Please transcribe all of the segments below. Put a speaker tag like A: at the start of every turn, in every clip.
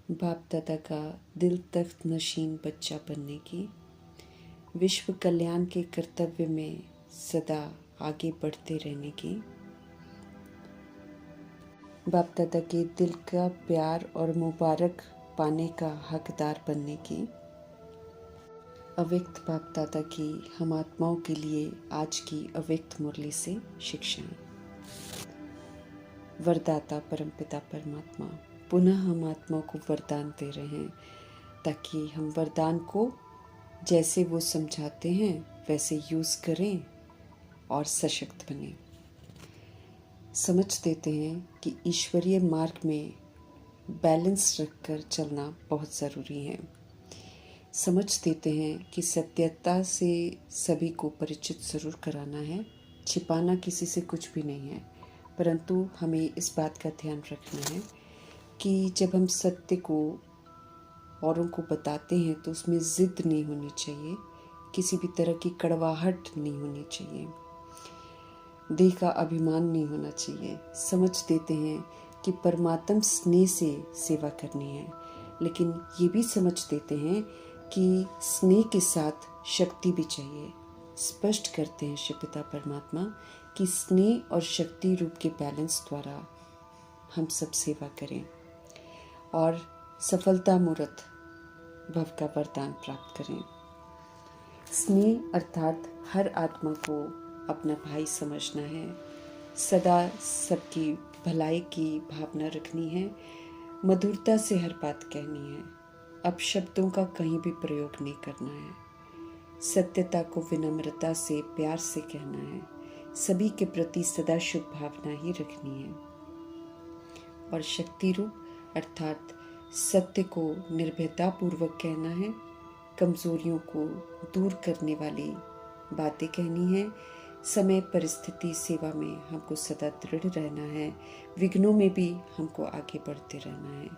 A: बाप दादा का दिल तख्त नशीन बच्चा बनने की, विश्व कल्याण के कर्तव्य में सदा आगे बढ़ते रहने की, बाप दादा के दिल का प्यार और मुबारक पाने का हकदार बनने की, अव्यक्त बाप दादा की हम आत्माओं के लिए आज की अव्यक्त मुरली से शिक्षाएं। वरदाता परमपिता परमात्मा पुनः हम आत्मा को वरदान दे रहे हैं ताकि हम वरदान को जैसे वो समझाते हैं वैसे यूज़ करें और सशक्त बने। समझ देते हैं कि ईश्वरीय मार्ग में बैलेंस रखकर चलना बहुत ज़रूरी है। समझ देते हैं कि सत्यता से सभी को परिचित ज़रूर कराना है, छिपाना किसी से कुछ भी नहीं है, परंतु हमें इस बात का ध्यान रखना है कि जब हम सत्य को औरों को बताते हैं तो उसमें ज़िद नहीं होनी चाहिए, किसी भी तरह की कड़वाहट नहीं होनी चाहिए, देह का अभिमान नहीं होना चाहिए। समझ देते हैं कि परमात्म स्नेह से सेवा करनी है, लेकिन ये भी समझ देते हैं कि स्नेह के साथ शक्ति भी चाहिए। स्पष्ट करते हैं शिव पिता परमात्मा कि स्नेह और शक्ति रूप के बैलेंस द्वारा हम सब सेवा करें और सफलता मूर्त भव का वरदान प्राप्त करें। स्नेह अर्थात हर आत्मा को अपना भाई समझना है, सदा सबकी भलाई की भावना रखनी है, मधुरता से हर बात कहनी है, अपशब्दों का कहीं भी प्रयोग नहीं करना है, सत्यता को विनम्रता से प्यार से कहना है, सभी के प्रति सदा शुभ भावना ही रखनी है और शक्ति रूप अर्थात सत्य को निर्भयता पूर्वक कहना है, कमजोरियों को दूर करने वाली बातें कहनी है, समय परिस्थिति सेवा में हमको सदा दृढ़ रहना है, विघ्नों में भी हमको आगे बढ़ते रहना है,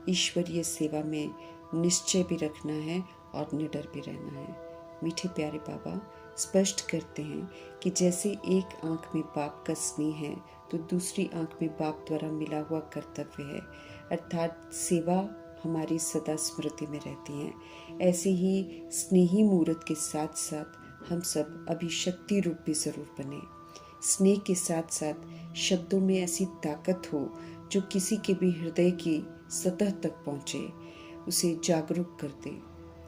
A: ईश्वरीय सेवा में निश्चय भी रखना है और निडर भी रहना है। मीठे प्यारे बाबा स्पष्ट करते हैं कि जैसे एक आंख में बाप का स्नेह है तो दूसरी आंख में बाप द्वारा मिला हुआ कर्तव्य है, अर्थात सेवा हमारी सदा स्मृति में रहती है। ऐसे ही स्नेही मूर्त के साथ साथ हम सब अभी शक्ति रूप भी जरूर बने। स्नेह के साथ साथ शब्दों में ऐसी ताकत हो जो किसी के भी हृदय की सतह तक पहुँचे, उसे जागरूक कर दे।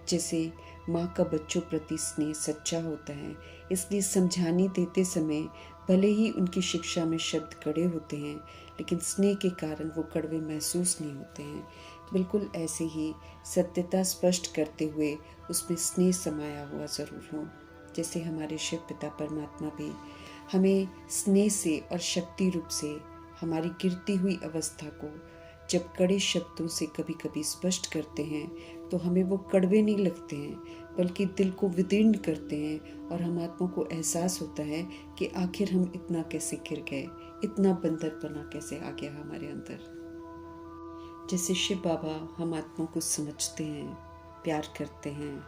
A: जैसे माँ का बच्चों प्रति स्नेह सच्चा होता है, इसलिए समझाने देते समय भले ही उनकी शिक्षा में शब्द कड़े होते हैं, लेकिन स्नेह के कारण वो कड़वे महसूस नहीं होते हैं। बिल्कुल ऐसे ही सत्यता स्पष्ट करते हुए उसमें स्नेह समाया हुआ ज़रूर हो। जैसे हमारे शिव पिता परमात्मा भी हमें स्नेह से और शक्ति रूप से हमारी गिरती हुई अवस्था को जब कड़े शब्दों से कभी कभी स्पष्ट करते हैं तो हमें वो कड़वे नहीं लगते हैं, बल्कि दिल को विदीर्ण करते हैं और हम आत्मा को एहसास होता है कि आखिर हम इतना कैसे गिर गए, इतना बंदरपना कैसे आ गया हमारे अंदर। जैसे शिव बाबा हम आत्मा को समझते हैं, प्यार करते हैं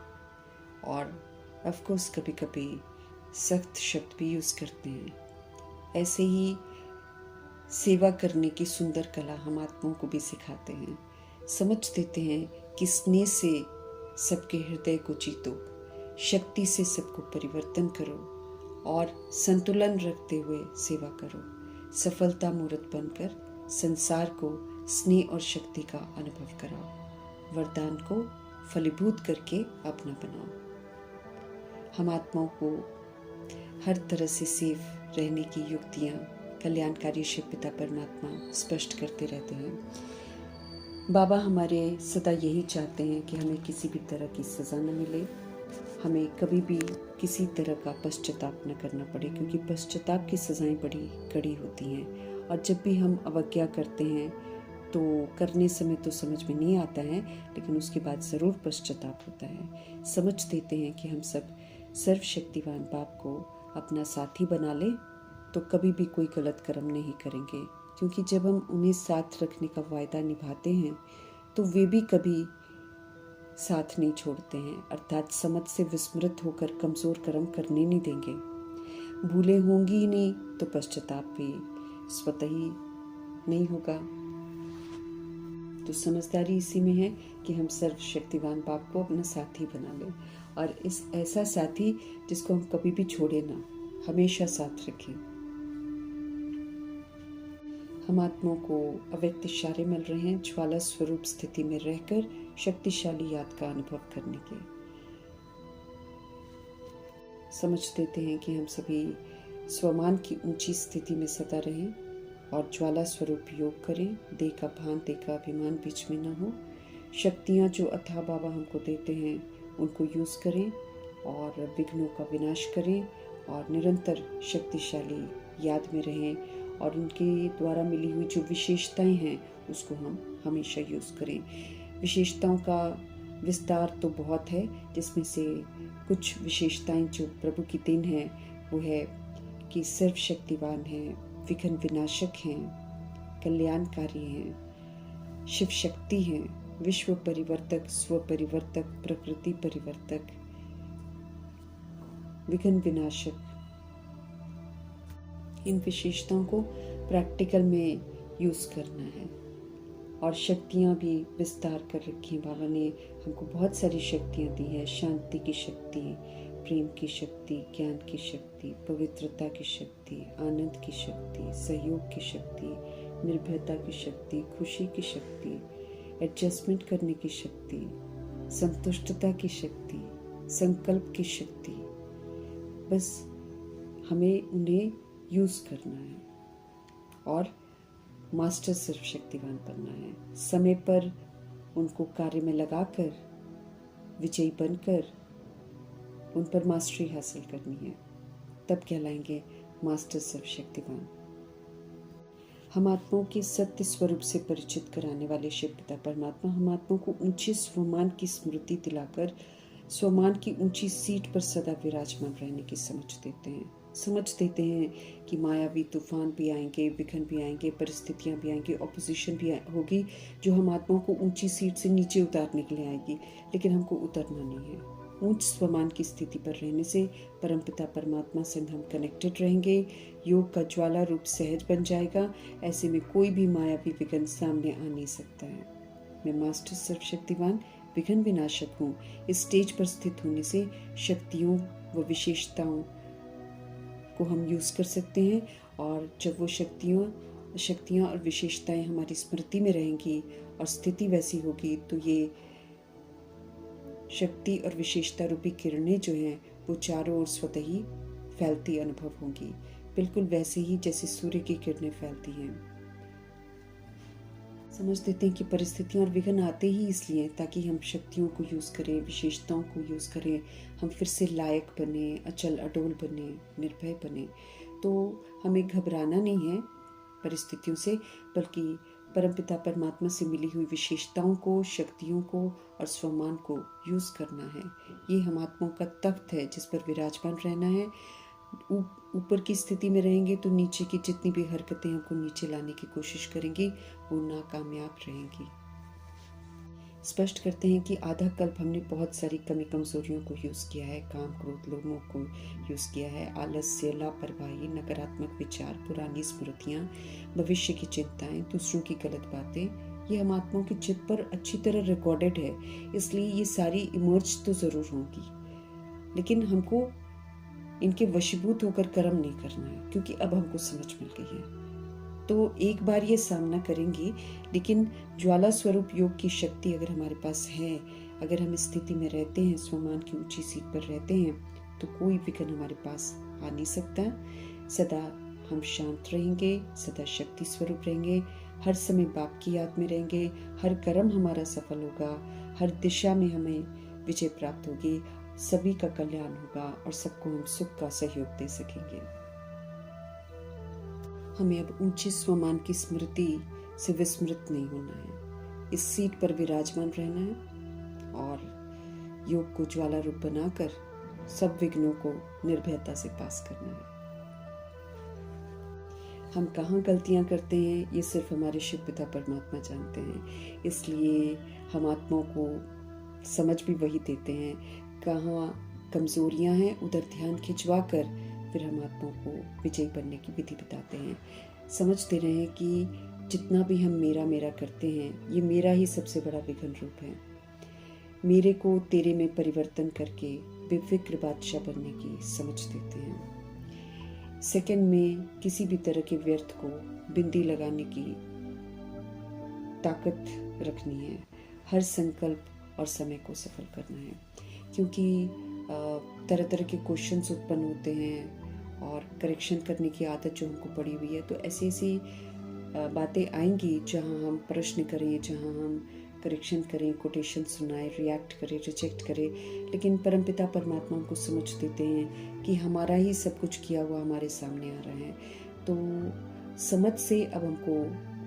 A: और ऑफकोर्स कभी कभी सख्त शब्द भी यूज़ करते हैं। ऐसे ही सेवा करने की सुंदर कला हम आत्माओं को भी सिखाते हैं। समझ देते हैं कि स्नेह से सबके हृदय को जीतो, शक्ति से सबको परिवर्तन करो और संतुलन रखते हुए सेवा करो। सफलता मूर्त बनकर संसार को स्नेह और शक्ति का अनुभव कराओ। वरदान को फलीभूत करके अपना बनाओ। हम आत्माओं को हर तरह से सेफ रहने की युक्तियाँ कल्याणकारी शिव पिता परमात्मा स्पष्ट करते रहते हैं। बाबा हमारे सदा यही चाहते हैं कि हमें किसी भी तरह की सज़ा न मिले, हमें कभी भी किसी तरह का पश्चाताप न करना पड़े, क्योंकि पश्चाताप की सज़ाएं बड़ी कड़ी होती हैं और जब भी हम अवज्ञा करते हैं तो करने समय तो समझ में नहीं आता है, लेकिन उसके बाद ज़रूर पश्चाताप होता है। समझ देते हैं कि हम सब सर्वशक्तिवान बाप को अपना साथी बना लें तो कभी भी कोई गलत कर्म नहीं करेंगे, क्योंकि जब हम उन्हें साथ रखने का वायदा निभाते हैं तो वे भी कभी साथ नहीं छोड़ते हैं, अर्थात समझ से विस्मृत होकर कमज़ोर कर्म करने नहीं देंगे। भूलें होंगी ही नहीं तो पश्चाताप भी स्वतः ही नहीं होगा। तो समझदारी इसी में है कि हम सर्वशक्तिवान बाप को अपना साथी बना लें, और इस ऐसा साथी जिसको हम कभी भी छोड़े ना, हमेशा साथ रखें। हम आत्माओं को अव्यक्त इशारे मिल रहे हैं ज्वाला स्वरूप स्थिति में रहकर शक्तिशाली याद का अनुभव करने के। समझ देते हैं कि हम सभी स्वमान की ऊंची स्थिति में सदा रहें और ज्वाला स्वरूप योग करें। देह का भान, देह का अभिमान बीच में न हो। शक्तियाँ जो अथाह बाबा हमको देते हैं उनको यूज़ करें और विघ्नों का विनाश करें और निरंतर शक्तिशाली याद में रहें, और उनके द्वारा मिली हुई जो विशेषताएं हैं उसको हम हमेशा यूज़ करें। विशेषताओं का विस्तार तो बहुत है, जिसमें से कुछ विशेषताएं जो प्रभु की देन है वो है कि सर्वशक्तिवान हैं, विघ्न विनाशक हैं, कल्याणकारी हैं, शिव शक्ति हैं, विश्व परिवर्तक, स्व परिवर्तक, प्रकृति परिवर्तक, विघ्न विनाशक। इन विशेषताओं को प्रैक्टिकल में यूज़ करना है। और शक्तियाँ भी विस्तार कर रखी हैं बाबा ने, हमको बहुत सारी शक्तियाँ दी है। शांति की शक्ति, प्रेम की शक्ति, ज्ञान की शक्ति, पवित्रता की शक्ति, आनंद की शक्ति, सहयोग की शक्ति, निर्भयता की शक्ति, खुशी की शक्ति, एडजस्टमेंट करने की शक्ति, संतुष्टता की शक्ति, संकल्प की शक्ति। बस हमें उन्हें यूज़ करना है और मास्टर सर्वशक्तिवान बनना है। समय पर उनको कार्य में लगाकर विजयी बनकर उन पर मास्टरी हासिल करनी है, तब कहलाएंगे मास्टर सर्वशक्तिवान। हम आत्माओं के सत्य स्वरूप से परिचित कराने वाले शिव पिता परमात्मा हम आत्माओं को ऊंचे स्वमान की स्मृति दिलाकर स्वमान की ऊंची सीट पर सदा विराजमान रहने की समझ देते हैं। समझ देते हैं कि मायावी तूफान भी आएंगे, विघ्न भी आएंगे, परिस्थितियां भी आएंगी, ऑपोजिशन भी होगी जो हम आत्माओं को ऊंची सीट से नीचे उतारने के लिए आएगी, लेकिन हमको उतरना नहीं है। ऊंच स्वमान की स्थिति पर रहने से परमपिता परमात्मा से हम कनेक्टेड रहेंगे। योग का ज्वाला रूप सहज बन जाएगा। ऐसे में कोई भी मायावी विघ्न सामने आ नहीं सकता है। मैं मास्टर सर्वशक्तिवान विघ्न विनाशक हूँ। इस स्टेज पर स्थित होने से शक्तियों व विशेषताओं को हम यूज़ कर सकते हैं, और जब वो शक्तियाँ और विशेषताएं हमारी स्मृति में रहेंगी और स्थिति वैसी होगी, तो ये शक्ति और विशेषता रूपी किरणें जो हैं वो चारों ओर स्वतः ही फैलती अनुभव होंगी, बिल्कुल वैसे ही जैसे सूर्य की किरणें फैलती हैं। समझ देते हैं कि परिस्थितियाँ और विघ्न आते ही इसलिए ताकि हम शक्तियों को यूज़ करें, विशेषताओं को यूज़ करें, हम फिर से लायक बने, अचल अडोल बने, निर्भय बने। तो हमें घबराना नहीं है परिस्थितियों से, बल्कि परमपिता परमात्मा से मिली हुई विशेषताओं को, शक्तियों को और स्वमान को यूज़ करना है। ये हम आत्माओं का तख्त है जिस पर विराजमान रहना है। ऊपर की स्थिति में रहेंगे तो नीचे की जितनी भी हरकतें हमको नीचे लाने की कोशिश करेंगी वो नाकामयाब रहेंगी। स्पष्ट करते हैं कि आधा कल्प हमने बहुत सारी कमी कमजोरियों को यूज़ किया है, काम क्रोध लोगों को यूज़ किया है, आलस्य, लापरवाही, नकारात्मक विचार, पुरानी स्मृतियाँ, भविष्य की चिंताएं, दूसरों की गलत बातें, ये हम आत्माओं की चिप पर अच्छी तरह रिकॉर्डेड है। इसलिए ये सारी इमर्ज तो ज़रूर होंगी, लेकिन हमको इनके वशीभूत होकर कर्म नहीं करना है, क्योंकि अब हमको समझ मिल गई है। तो एक बार ये सामना करेंगे, लेकिन ज्वाला स्वरूप योग की शक्ति अगर हमारे पास है, अगर हम इस स्थिति में रहते हैं, स्वमान की ऊंची सीट पर रहते हैं, तो कोई विघ्न हमारे पास आ नहीं सकता। सदा हम शांत रहेंगे, सदा शक्ति स्वरूप रहेंगे, हर समय बाप की याद में रहेंगे, हर कर्म हमारा सफल होगा, हर दिशा में हमें विजय प्राप्त होगी, सभी का कल्याण होगा और सबको हम सुख का सहयोग दे सकेंगे। हमें अब ऊंचे स्वमान की स्मृति से विस्मृत नहीं होना है, इस सीट पर विराजमान रहना है और योग को ज्वाला रूप बनाकर सब विघ्नों को निर्भयता से पास करना है। हम कहाँ गलतियाँ करते हैं ये सिर्फ हमारे शिव पिता परमात्मा जानते हैं, इसलिए हम आत्माओं को समझ भी वही देते हैं। कहाँ कमजोरियाँ हैं उधर ध्यान खिंचवा कर फिर हम आत्माओं को विजयी बनने की विधि बताते हैं। समझते रहें कि जितना भी हम मेरा मेरा करते हैं, ये मेरा ही सबसे बड़ा विघ्न रूप है। मेरे को तेरे में परिवर्तन करके बेफिक्र बादशाह बनने की समझ देते हैं। सेकंड में किसी भी तरह के व्यर्थ को बिंदी लगाने की ताकत रखनी है। हर संकल्प और समय को सफल करना है, क्योंकि तरह तरह के क्वेश्चंस उत्पन्न होते हैं और करेक्शन करने की आदत जो हमको पड़ी हुई है, तो ऐसी ऐसी बातें आएंगी जहां हम प्रश्न करें, जहां हम करेक्शन करें, कोटेशन सुनाएं, रिएक्ट करें, रिजेक्ट करें। लेकिन परमपिता परमात्मा हमको समझ देते हैं कि हमारा ही सब कुछ किया हुआ हमारे सामने आ रहा है। तो समझ से अब हमको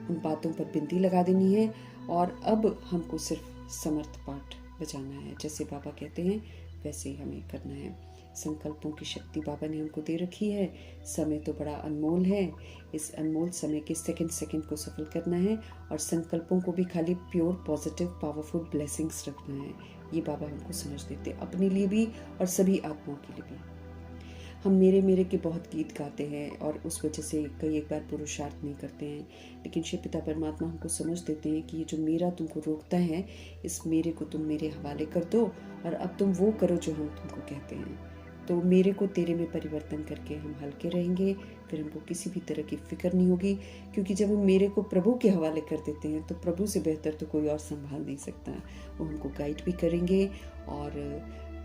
A: उन बातों पर बिंदी लगा देनी है और अब हमको सिर्फ समर्थ पाठ बजाना है। जैसे बाबा कहते हैं वैसे ही हमें करना है। संकल्पों की शक्ति बाबा ने हमको दे रखी है। समय तो बड़ा अनमोल है। इस अनमोल समय के सेकंड सेकंड को सफल करना है और संकल्पों को भी खाली प्योर पॉजिटिव पावरफुल ब्लेसिंग्स रखना है। ये बाबा हमको समझ देते हैं, अपने लिए भी और सभी आत्माओं के लिए भी। हम मेरे मेरे के बहुत गीत गाते हैं और उस वजह से कई एक बार पुरुषार्थ नहीं करते हैं, लेकिन शिव पिता परमात्मा हमको समझ देते हैं कि ये जो मेरा तुमको रोकता है, इस मेरे को तुम मेरे हवाले कर दो और अब तुम वो करो जो हम तुमको कहते हैं। तो मेरे को तेरे में परिवर्तन करके हम हल्के रहेंगे, फिर हमको किसी भी तरह की फिक्र नहीं होगी, क्योंकि जब हम मेरे को प्रभु के हवाले कर देते हैं तो प्रभु से बेहतर तो कोई और संभाल नहीं सकता। वो हमको गाइड भी करेंगे और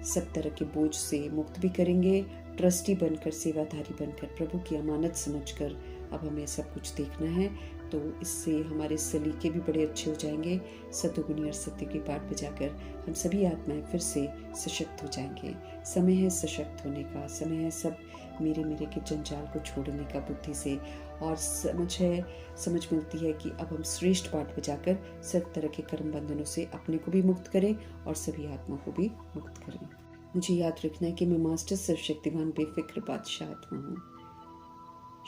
A: सब तरह के बोझ से मुक्त भी करेंगे। ट्रस्टी बनकर, सेवाधारी बनकर, प्रभु की अमानत समझकर अब हमें सब कुछ देखना है। तो इससे हमारे सलीके भी बड़े अच्छे हो जाएंगे। सतोगुनी और सत्य की पाठ बजाकर हम सभी आत्माएं फिर से सशक्त हो जाएंगे। समय है सशक्त होने का, समय है सब मेरे मेरे के जंजाल को छोड़ने का बुद्धि से, और समझ मिलती है कि अब हम श्रेष्ठ पाठ बजाकर सब तरह के कर्म बंधनों से अपने को भी मुक्त करें और सभी आत्माओं को भी मुक्त करें। मुझे याद रखना है कि मैं मास्टर सर्वशक्तिमान बेफिक्र बादशाह आत्मा हूँ।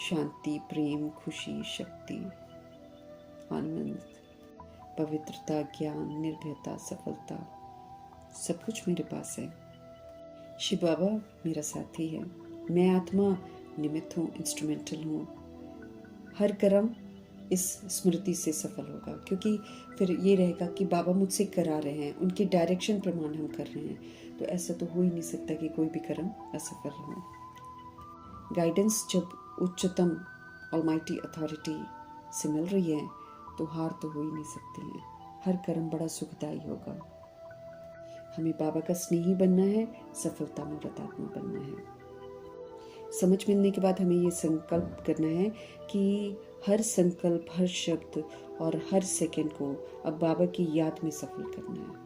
A: शांति, प्रेम, खुशी, शक्ति, आनंद, पवित्रता, ज्ञान, निर्भयता, सफलता, सब कुछ मेरे पास है। शिव बाबा मेरा साथी है। मैं आत्मा निमित्त हूँ, इंस्ट्रूमेंटल हूँ। हर कर्म इस स्मृति से सफल होगा, क्योंकि फिर ये रहेगा कि बाबा मुझसे करा रहे हैं, उनके डायरेक्शन प्रमाण हम कर रहे हैं। तो ऐसा तो हो ही नहीं सकता कि कोई भी कर्म असफल हो। गाइडेंस जब उच्चतम ऑलमाइटी अथॉरिटी से मिल रही है तो हार तो हो ही नहीं सकती है। हर कर्म बड़ा सुखदायी होगा। हमें बाबा का स्नेही बनना है, सफलता में व्रतात्मा बनना है। समझ मिलने के बाद हमें ये संकल्प करना है कि हर संकल्प, हर शब्द और हर सेकंड को अब बाबा की याद में सफल करना है।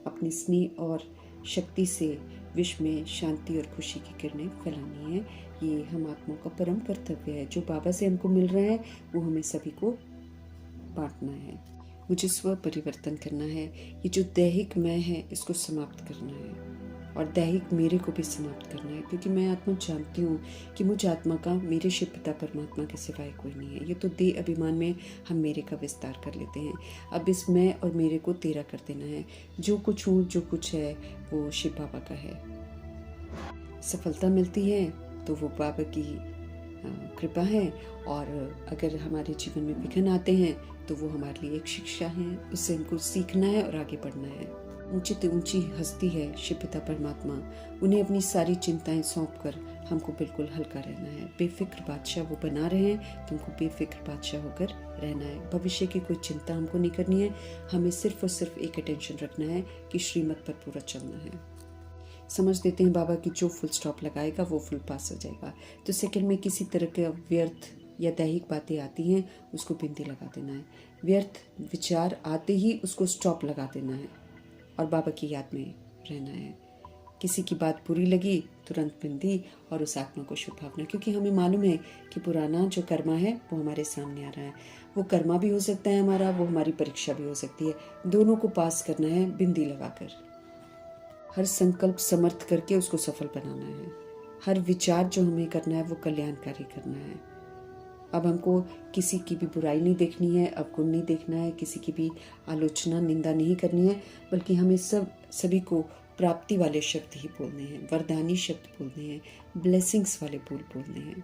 A: अपनी स्नेह और शक्ति से विश्व में शांति और खुशी की किरणें फैलानी है। ये हम आत्माओं का परम कर्तव्य है। जो बाबा से हमको मिल रहा है वो हमें सभी को बांटना है। मुझे स्व परिवर्तन करना है। ये जो दैहिक मैं है इसको समाप्त करना है और दैहिक मेरे को भी समाप्त करना है, क्योंकि मैं आत्मा जानती हूँ कि मुझ आत्मा का मेरे शिव पिता परमात्मा के सिवाय कोई नहीं है। ये तो देह अभिमान में हम मेरे का विस्तार कर लेते हैं। अब इस मैं और मेरे को तेरा कर देना है। जो कुछ हूँ, जो कुछ है वो शिव बाबा का है। सफलता मिलती है तो वो बाबा की कृपा है, और अगर हमारे जीवन में विघ्न आते हैं तो वो हमारे लिए एक शिक्षा है। उससे हमको सीखना है और आगे बढ़ना है। ऊंची तो ऊंची हस्ती है शिव पिता परमात्मा, उन्हें अपनी सारी चिंताएं सौंप कर हमको बिल्कुल हल्का रहना है। बेफिक्र बादशाह वो बना रहे हैं, तुमको बेफिक्र बादशाह होकर रहना है। भविष्य की कोई चिंता हमको नहीं करनी है। हमें सिर्फ और सिर्फ एक अटेंशन रखना है कि श्रीमत पर पूरा चलना है। समझ देते हैं बाबा की जो फुल स्टॉप लगाएगा वो फुल पास हो जाएगा। तो सेकंड में किसी तरह का व्यर्थ या दैहिक बातें आती हैं उसको बिंदी लगा देना है। व्यर्थ विचार आते ही उसको स्टॉप लगा देना है और बाबा की याद में रहना है। किसी की बात बुरी लगी तुरंत बिंदी और उस आत्मा को शुभ भावना, क्योंकि हमें मालूम है कि पुराना जो कर्मा है वो हमारे सामने आ रहा है। वो कर्मा भी हो सकता है हमारा, वो हमारी परीक्षा भी हो सकती है। दोनों को पास करना है बिंदी लगाकर। हर संकल्प समर्थ करके उसको सफल बनाना है। हर विचार जो हमें करना है वो कल्याणकारी करना है। अब हमको किसी की भी बुराई नहीं देखनी है, अवगुण नहीं देखना है, किसी की भी आलोचना निंदा नहीं करनी है, बल्कि हमें सभी को प्राप्ति वाले शब्द ही बोलने हैं, वरदानी शब्द बोलने हैं, ब्लेसिंग्स वाले बोलने हैं।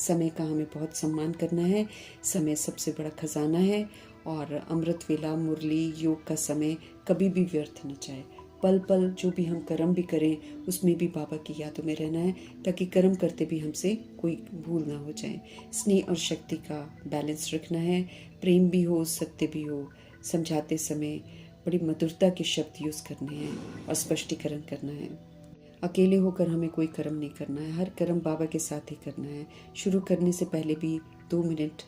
A: समय का हमें बहुत सम्मान करना है। समय सबसे बड़ा खजाना है और अमृत वेला, मुरली, योग का समय कभी भी व्यर्थ न जाए। पल पल जो भी हम कर्म भी करें उसमें भी बाबा की यादों में रहना है, ताकि कर्म करते भी हमसे कोई भूल ना हो जाए। स्नेह और शक्ति का बैलेंस रखना है, प्रेम भी हो, सत्य भी हो। समझाते समय बड़ी मधुरता के शब्द यूज़ करने हैं और स्पष्टीकरण करना है। अकेले होकर हमें कोई कर्म नहीं करना है, हर कर्म बाबा के साथ ही करना है। शुरू करने से पहले भी 2 मिनट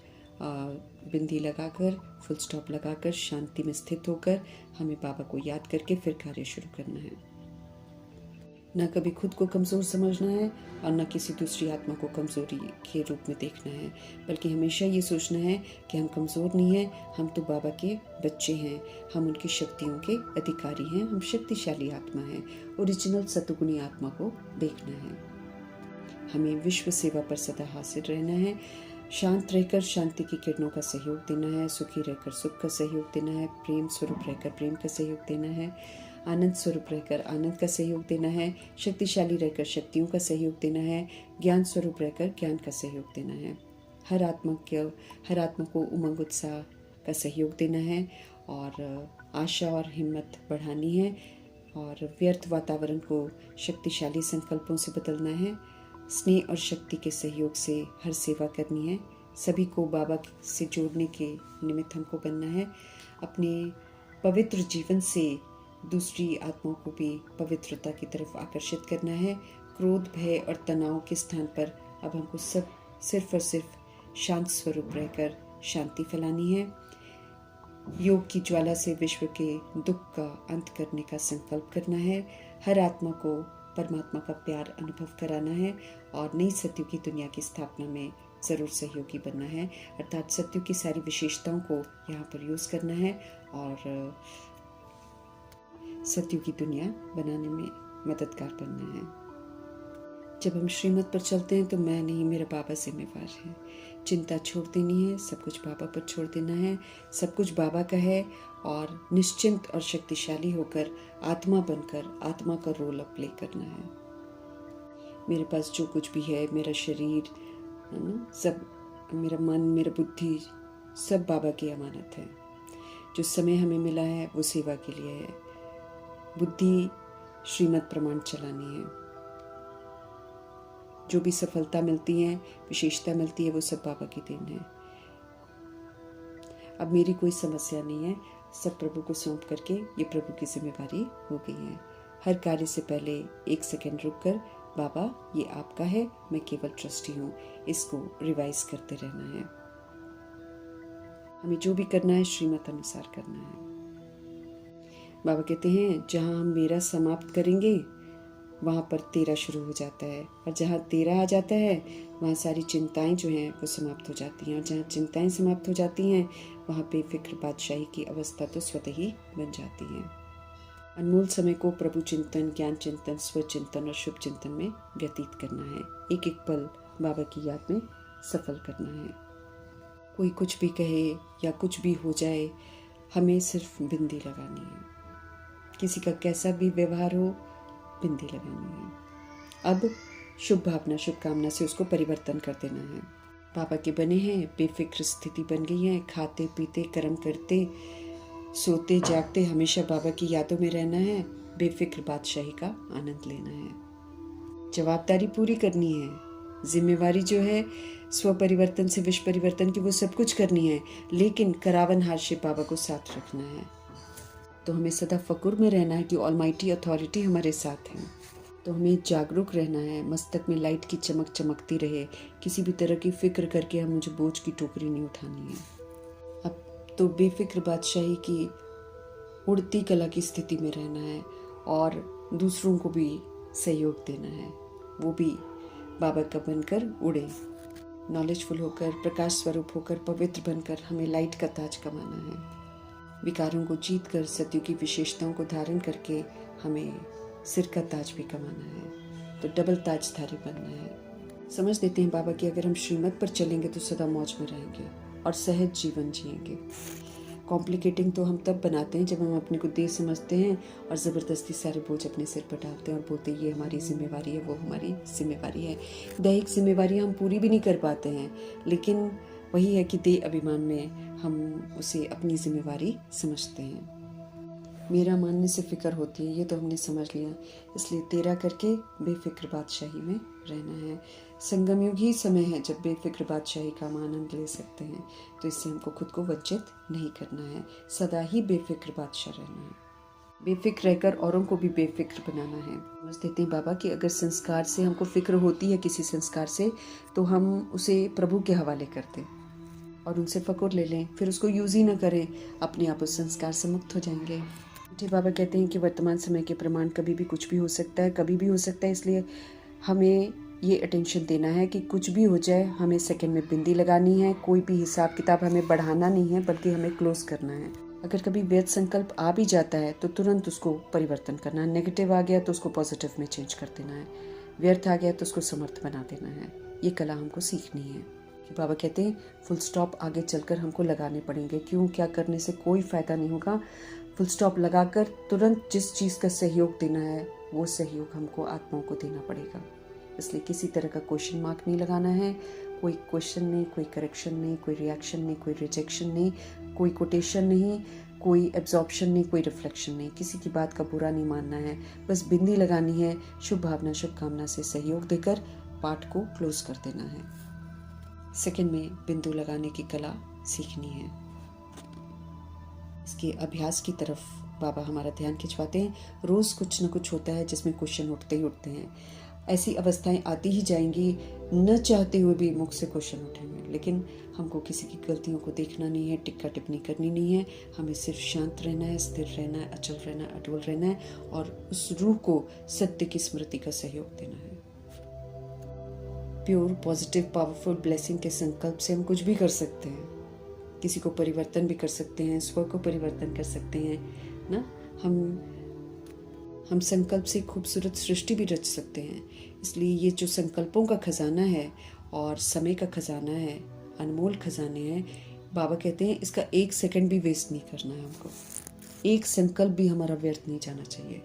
A: बिंदी लगाकर, फुल स्टॉप लगाकर, शांति में स्थित होकर हमें बाबा को याद करके फिर कार्य शुरू करना है। न कभी खुद को कमज़ोर समझना है और न किसी दूसरी आत्मा को कमज़ोरी के रूप में देखना है, बल्कि हमेशा ये सोचना है कि हम कमज़ोर नहीं हैं, हम तो बाबा के बच्चे हैं, हम उनकी शक्तियों के अधिकारी हैं, हम शक्तिशाली आत्मा हैं। ओरिजिनल सतुगुणी आत्मा को देखना है। हमें विश्व सेवा पर सदा हासिल रहना है। शांत रहकर शांति की किरणों का सहयोग देना है, सुखी रहकर सुख का सहयोग देना है, प्रेम स्वरूप रहकर प्रेम का सहयोग देना है, आनंद स्वरूप रहकर आनंद का सहयोग देना है, शक्तिशाली रहकर शक्तियों का सहयोग देना है, ज्ञान स्वरूप रहकर ज्ञान का सहयोग देना है। हर आत्मा को उमंग उत्साह का सहयोग देना है और आशा और हिम्मत बढ़ानी है और व्यर्थ वातावरण को शक्तिशाली संकल्पों से बदलना है। स्नेह और शक्ति के सहयोग से हर सेवा करनी है। सभी को बाबा से जोड़ने के निमित्त हमको बनना है। अपने पवित्र जीवन से दूसरी आत्माओं को भी पवित्रता की तरफ आकर्षित करना है। क्रोध, भय और तनाव के स्थान पर अब हमको सिर्फ और सिर्फ शांत स्वरूप रहकर शांति फैलानी है। योग की ज्वाला से विश्व के दुख का अंत करने का संकल्प करना है। हर आत्मा को परमात्मा का प्यार अनुभव कराना है और नई सत्युग की दुनिया की स्थापना में ज़रूर सहयोगी बनना है। अर्थात सत्युग की सारी विशेषताओं को यहाँ पर यूज़ करना है और सत्युग की दुनिया बनाने में मददगार बनना है। जब हम श्रीमत पर चलते हैं तो मैं नहीं, मेरा बाबा जिम्मेवार है। चिंता छोड़ देनी है, सब कुछ बाबा पर छोड़ देना है। सब कुछ बाबा का है और निश्चिंत और शक्तिशाली होकर आत्मा बनकर आत्मा का रोल अब प्ले करना है। मेरे पास जो कुछ भी है, मेरा शरीर, सब, मेरा मन, मेरा बुद्धि, सब बाबा की अमानत है। जो समय हमें मिला है वो सेवा के लिए है। बुद्धि श्रीमत प्रमाण चलानी है। जो भी सफलता मिलती है, विशेषता मिलती है, वो सब बाबा की देन है। अब मेरी कोई समस्या नहीं है, सब प्रभु को सौंप करके ये प्रभु की जिम्मेवारी हो गई है। हर कार्य से पहले 1 सेकंड रुककर बाबा ये आपका है, मैं केवल ट्रस्टी हूँ, इसको रिवाइज करते रहना है। हमें जो भी करना है श्रीमत अनुसार करना है। बाबा कहते हैं जहाँ हम मेरा समाप्त करेंगे वहाँ पर तेरा शुरू हो जाता है, और जहाँ तेरा आ जाता है वहाँ सारी चिंताएं जो हैं वो समाप्त हो जाती हैं, और जहाँ चिंताएं समाप्त हो जाती हैं वहाँ बेफिक्र बादशाही की अवस्था तो स्वतः ही बन जाती है। अनमोल समय को प्रभु चिंतन, ज्ञान चिंतन, स्वचिंतन और शुभ चिंतन में व्यतीत करना है। एक एक पल बाबा की याद में सफल करना है। कोई कुछ भी कहे या कुछ भी हो जाए, हमें सिर्फ बिंदी लगानी है। किसी का कैसा भी व्यवहार हो, बिंदी लगानी है। अब शुभ भावना, शुभकामना से उसको परिवर्तन कर देना है। बाबा के बने हैं, बेफिक्र स्थिति बन गई है। खाते पीते, कर्म करते, सोते जागते हमेशा बाबा की यादों में रहना है। बेफिक्र बादशाही का आनंद लेना है। जवाबदारी पूरी करनी है। जिम्मेवारी जो है स्व परिवर्तन से विश्व परिवर्तन की, वो सब कुछ करनी है, लेकिन करावनहार शिव बाबा को साथ रखना है। तो हमें सदा फकुर में रहना है कि ऑलमाइटी अथॉरिटी हमारे साथ है। तो हमें जागरूक रहना है, मस्तक में लाइट की चमक चमकती रहे। किसी भी तरह की फिक्र करके हम मुझे बोझ की टोकरी नहीं उठानी है। अब तो बेफिक्र बादशाही की उड़ती कला की स्थिति में रहना है और दूसरों को भी सहयोग देना है, वो भी बाबा का बनकर उड़े। नॉलेजफुल होकर, प्रकाश स्वरूप होकर, पवित्र बनकर हमें लाइट का ताज कमाना है। विकारों को जीत कर सत्युग की विशेषताओं को धारण करके हमें सिर का ताज भी कमाना है। तो डबल ताजधारी बनना है। समझ लेते हैं बाबा कि अगर हम श्रीमत पर चलेंगे तो सदा मौज में रहेंगे और सहज जीवन जिएंगे। कॉम्प्लिकेटिंग तो हम तब बनाते हैं जब हम अपने को देर समझते हैं और ज़बरदस्ती सारे बोझ अपने सिर पर डालते हैं और बोलते हैं ये हमारी जिम्मेवारी है, वो हमारी जिम्मेवारी है। दैहिक जिम्मेवारी हम पूरी भी नहीं कर पाते हैं, लेकिन वही है कि देह अभिमान में हम उसे अपनी जिम्मेवारी समझते हैं। मेरा मानने से फ़िक्र होती है, ये तो हमने समझ लिया, इसलिए तेरा करके बेफिक्र बादशाही में रहना है। संगम युग ही समय है जब बेफिक्र बादशाही का हम आनंद ले सकते हैं, तो इससे हमको खुद को वंचित नहीं करना है, सदा ही बेफिक्र बादशाह रहना है। बेफिक्र रहकर औरों को भी बेफिक्र बनाना है। समझ देते हैं बाबा कि अगर संस्कार से हमको फिक्र होती है किसी संस्कार से, तो हम उसे प्रभु के हवाले कर दें और उनसे फ़कुर ले लें, फिर उसको यूज़ ही ना करें, अपने आप उस संस्कार से मुक्त हो जाएंगे। जी बाबा कहते हैं कि वर्तमान समय के प्रमाण कभी भी कुछ भी हो सकता है, कभी भी हो सकता है, इसलिए हमें ये अटेंशन देना है कि कुछ भी हो जाए हमें सेकंड में बिंदी लगानी है। कोई भी हिसाब किताब हमें बढ़ाना नहीं है, बल्कि हमें क्लोज करना है। अगर कभी व्यर्थ संकल्प आ भी जाता है तो तुरंत उसको परिवर्तन करना है। नेगेटिव आ गया तो उसको पॉजिटिव में चेंज कर देना है। व्यर्थ आ गया तो उसको समर्थ बना देना है। ये कला हमको सीखनी है कि बाबा कहते हैं फुल स्टॉप आगे चलकर हमको लगाने पड़ेंगे। क्यों, क्या करने से कोई फ़ायदा नहीं होगा। फुल स्टॉप लगाकर तुरंत जिस चीज़ का सहयोग देना है वो सहयोग हमको आत्माओं को देना पड़ेगा। इसलिए किसी तरह का क्वेश्चन मार्क नहीं लगाना है। कोई क्वेश्चन नहीं, कोई करेक्शन नहीं, कोई रिएक्शन नहीं, कोई रिजेक्शन नहीं, कोई कोटेशन नहीं, कोई एब्जॉर्प्शन नहीं, कोई रिफ्लेक्शन नहीं। किसी की बात का बुरा नहीं मानना है, बस बिंदी लगानी है। शुभ भावना शुभ कामना से सहयोग देकर पाठ को क्लोज कर देना है। सेकंड में बिंदु लगाने की कला सीखनी है। इसके अभ्यास की तरफ बाबा हमारा ध्यान खिंचवाते हैं। रोज़ कुछ न कुछ होता है जिसमें क्वेश्चन उठते ही उठते हैं। ऐसी अवस्थाएं आती ही जाएंगी, न चाहते हुए भी मुख से क्वेश्चन उठेंगे, लेकिन हमको किसी की गलतियों को देखना नहीं है, टिक्का टिप्पणी करनी नहीं है। हमें सिर्फ शांत रहना है, स्थिर रहना है, अचल रहना है, अटल रहना है और उस रूह को सत्य की स्मृति का सहयोग देना है। प्योर पॉजिटिव पावरफुल ब्लेसिंग के संकल्प से हम कुछ भी कर सकते हैं। किसी को परिवर्तन भी कर सकते हैं, स्व को परिवर्तन कर सकते हैं ना। हम संकल्प से खूबसूरत सृष्टि भी रच सकते हैं। इसलिए ये जो संकल्पों का खजाना है और समय का खजाना है, अनमोल खजाने हैं, बाबा कहते हैं इसका एक सेकंड भी वेस्ट नहीं करना है हमको। एक संकल्प भी हमारा व्यर्थ नहीं जाना चाहिए।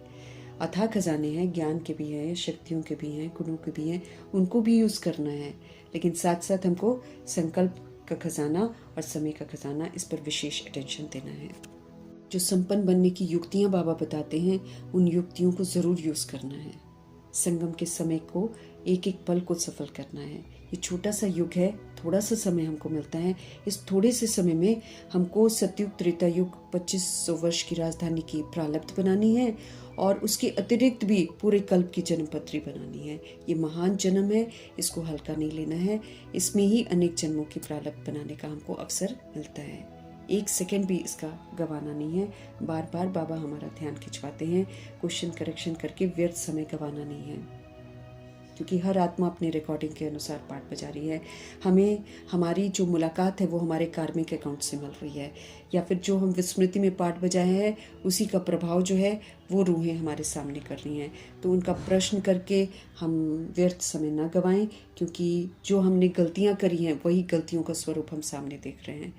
A: अथाह खजाने हैं, ज्ञान के भी हैं, शक्तियों के भी हैं, गुणों के भी हैं, उनको भी यूज़ करना है। लेकिन साथ साथ हमको संकल्प का खजाना और समय का खजाना, इस पर विशेष अटेंशन देना है। जो संपन्न बनने की युक्तियां बाबा बताते हैं, उन युक्तियों को ज़रूर यूज़ करना है। संगम के समय को एक एक पल को सफल करना है। ये छोटा सा युग है, थोड़ा सा समय हमको मिलता है। इस थोड़े से समय में हमको सतयुग त्रेता युग 2500 वर्ष की राजधानी की प्रारब्ध बनानी है और उसके अतिरिक्त भी पूरे कल्प की जन्मपत्री बनानी है। ये महान जन्म है, इसको हल्का नहीं लेना है। इसमें ही अनेक जन्मों की प्रारब्ध बनाने का हमको अवसर मिलता है। एक सेकंड भी इसका गंवाना नहीं है। बार बार बाबा हमारा ध्यान खिंचवाते हैं, क्वेश्चन करेक्शन करके व्यर्थ समय गंवाना नहीं है, क्योंकि हर आत्मा अपने रिकॉर्डिंग के अनुसार पाठ बजा रही है। हमें हमारी जो मुलाकात है वो हमारे कार्मिक अकाउंट से मिल रही है, या फिर जो हम विस्मृति में पाठ बजाए हैं उसी का प्रभाव जो है वो रूहें हमारे सामने कर रही हैं। तो उनका प्रश्न करके हम व्यर्थ समय ना गंवाएं, क्योंकि जो हमने गलतियाँ करी हैं वही गलतियों का स्वरूप हम सामने देख रहे हैं।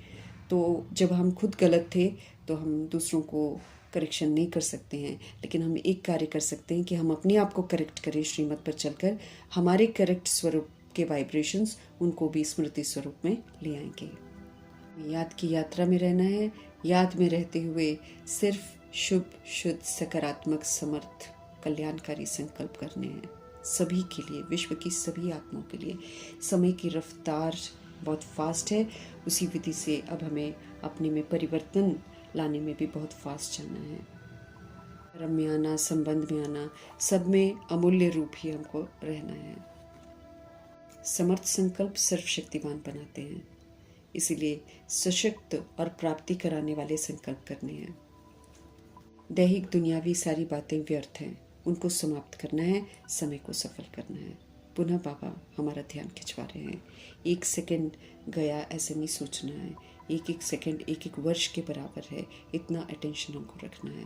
A: तो जब हम खुद गलत थे तो हम दूसरों को करेक्शन नहीं कर सकते हैं, लेकिन हम एक कार्य कर सकते हैं कि हम अपने आप को करेक्ट करें श्रीमत पर चलकर। हमारे करेक्ट स्वरूप के वाइब्रेशंस उनको भी स्मृति स्वरूप में ले आएंगे। याद की यात्रा में रहना है, याद में रहते हुए सिर्फ शुभ शुद्ध सकारात्मक समर्थ कल्याणकारी संकल्प करने हैं सभी के लिए, विश्व की सभी आत्माओं के लिए। समय की रफ्तार बहुत फास्ट है, उसी विधि से अब हमें अपने में परिवर्तन लाने में भी बहुत फास्ट जाना है। कर्म में आना, संबंध में आना, सब में अमूल्य रूप ही हमको रहना है। समर्थ संकल्प सर्वशक्तिमान बनाते हैं, इसीलिए सशक्त और प्राप्ति कराने वाले संकल्प करने हैं। दैहिक दुनियावी सारी बातें व्यर्थ हैं, उनको समाप्त करना है, समय को सफल करना है। पुनः बाबा हमारा ध्यान खिंचवा रहे हैं। एक सेकंड गया ऐसे नहीं सोचना है, एक एक सेकंड एक एक वर्ष के बराबर है, इतना अटेंशन हमको रखना है।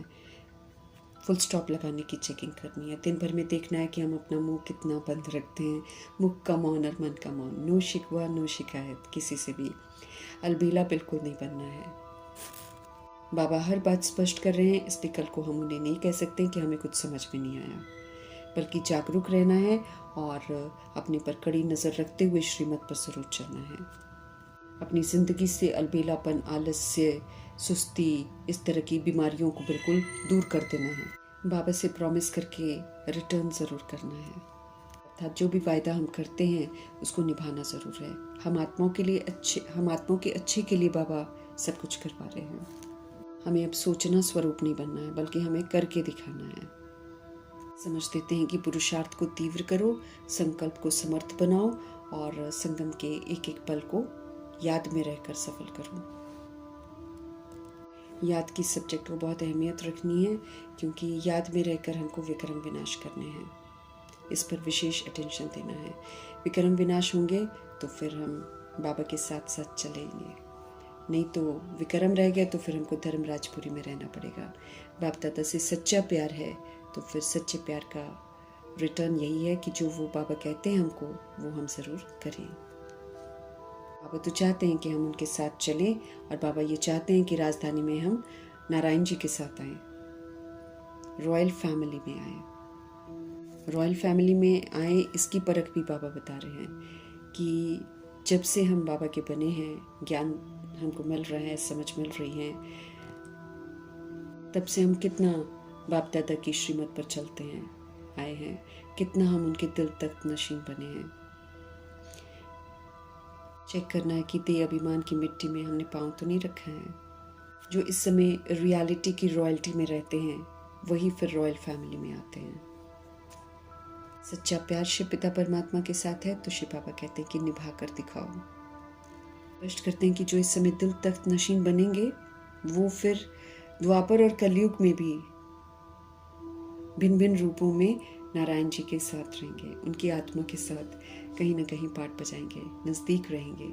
A: फुल स्टॉप लगाने की चेकिंग करनी है। दिन भर में देखना है कि हम अपना मुंह कितना बंद रखते हैं। मुख का मौन और मन का मौन, नो शिकवा नो शिकायत किसी से भी। अलबेला बिल्कुल नहीं बनना है। बाबा हर बात स्पष्ट कर रहे हैं, इसलिए कल को हम उन्हें नहीं कह सकते कि हमें कुछ समझ में नहीं आया, बल्कि जागरूक रहना है और अपने पर कड़ी नज़र रखते हुए श्रीमत पर जरूर चलना है। अपनी ज़िंदगी से अलबेलापन, आलस्य, सुस्ती, इस तरह की बीमारियों को बिल्कुल दूर कर देना है। बाबा से प्रॉमिस करके रिटर्न ज़रूर करना है, अर्थात जो भी वायदा हम करते हैं उसको निभाना ज़रूर है। हम आत्माओं के अच्छे के लिए बाबा सब कुछ करवा रहे हैं। हमें अब सोचना स्वरूप नहीं बनना है, बल्कि हमें करके दिखाना है। समझ देते हैं कि पुरुषार्थ को तीव्र करो, संकल्प को समर्थ बनाओ और संगम के एक एक पल को याद में रहकर सफल करो। याद की सब्जेक्ट को बहुत अहमियत रखनी है, क्योंकि याद में रहकर हमको विक्रम विनाश करने हैं। इस पर विशेष अटेंशन देना है। विक्रम विनाश होंगे तो फिर हम बाबा के साथ साथ चलेंगे, नहीं तो विक्रम रह गया तो फिर हमको धर्मराजपुरी में रहना पड़ेगा। बाप दादा से सच्चा प्यार है तो फिर सच्चे प्यार का रिटर्न यही है कि जो वो बाबा कहते हैं हमको, वो हम ज़रूर करें। बाबा तो चाहते हैं कि हम उनके साथ चलें, और बाबा ये चाहते हैं कि राजधानी में हम नारायण जी के साथ आएँ, रॉयल फैमिली में आएँ। रॉयल फैमिली में आए इसकी परख भी बाबा बता रहे हैं कि जब से हम बाबा के बने हैं, ज्ञान हमको मिल रहा है, समझ मिल रही है, तब से हम कितना बाप दादा की श्रीमत पर चलते हैं, आए हैं, कितना हम उनके दिल तक नशीन बने हैं। चेक करना है कि देह अभिमान की मिट्टी में हमने पाँव तो नहीं रखा है। जो इस समय रियलिटी की रॉयल्टी में रहते हैं वही फिर रॉयल फैमिली में आते हैं। सच्चा प्यार शिव पिता परमात्मा के साथ है तो शिव बाबा कहते हैं कि निभा कर दिखाओ। स्पष्ट करते हैं कि जो इस समय दिल तख्त नशीन बनेंगे वो फिर द्वापर और कलयुग में भी भिन्न भिन्न रूपों में नारायण जी के साथ रहेंगे, उनकी आत्मा के साथ कहीं ना कहीं पाठ बजाएंगे, नज़दीक रहेंगे।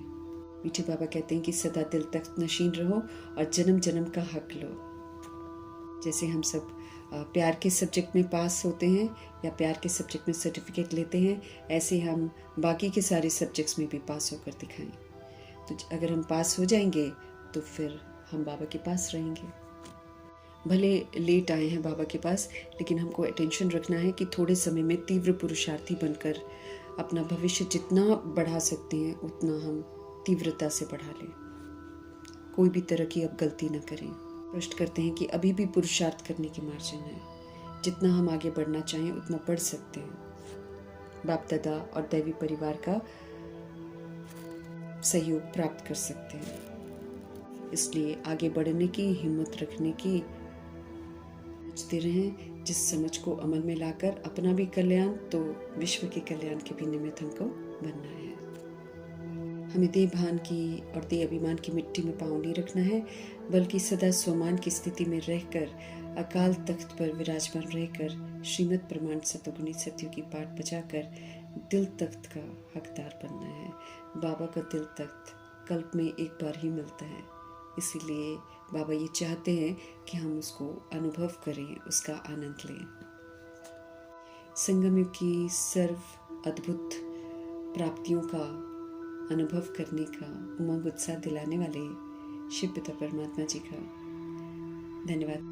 A: मीठे बाबा कहते हैं कि सदा दिल तख्त नशीन रहो और जन्म जन्म का हक लो। जैसे हम सब प्यार के सब्जेक्ट में पास होते हैं या प्यार के सब्जेक्ट में सर्टिफिकेट लेते हैं, ऐसे हम बाकी के सारे सब्जेक्ट्स में भी पास होकर दिखाएं। तो अगर हम पास हो जाएंगे तो फिर हम बाबा के पास रहेंगे। भले लेट आए हैं बाबा के पास, लेकिन हमको अटेंशन रखना है कि थोड़े समय में तीव्र पुरुषार्थी बनकर अपना भविष्य जितना बढ़ा सकते हैं उतना हम तीव्रता से बढ़ा लें। कोई भी तरह की अब गलती न करें। स्पष्ट करते हैं कि अभी भी पुरुषार्थ करने की मार्जिन है, जितना हम आगे बढ़ना चाहें उतना बढ़ सकते हैं। बाप दादा और दैवी परिवार का सहयोग प्राप्त कर सकते हैं। इसलिए आगे बढ़ने की हिम्मत रखने की सोचते रहें, जिस समझ को अमल में लाकर अपना भी कल्याण तो विश्व के कल्याण के भी निमित्त हमको बनना है। हमें देह भान की और देह अभिमान की मिट्टी में पाँव नहीं रखना है, बल्कि सदा स्वमान की स्थिति में रहकर अकाल तख्त पर विराजमान रहकर श्रीमद् प्रमाण सतगुणी सत्यों की पाठ बजाकर दिल तख्त का हकदार बनना है। बाबा का दिल तख्त कल्प में एक बार ही मिलता है, इसीलिए बाबा ये चाहते हैं कि हम उसको अनुभव करें, उसका आनंद लें। संगम युग की सर्व अद्भुत प्राप्तियों का अनुभव करने का उमंग उत्साह दिलाने वाले शिव पिता परमात्मा जी का धन्यवाद।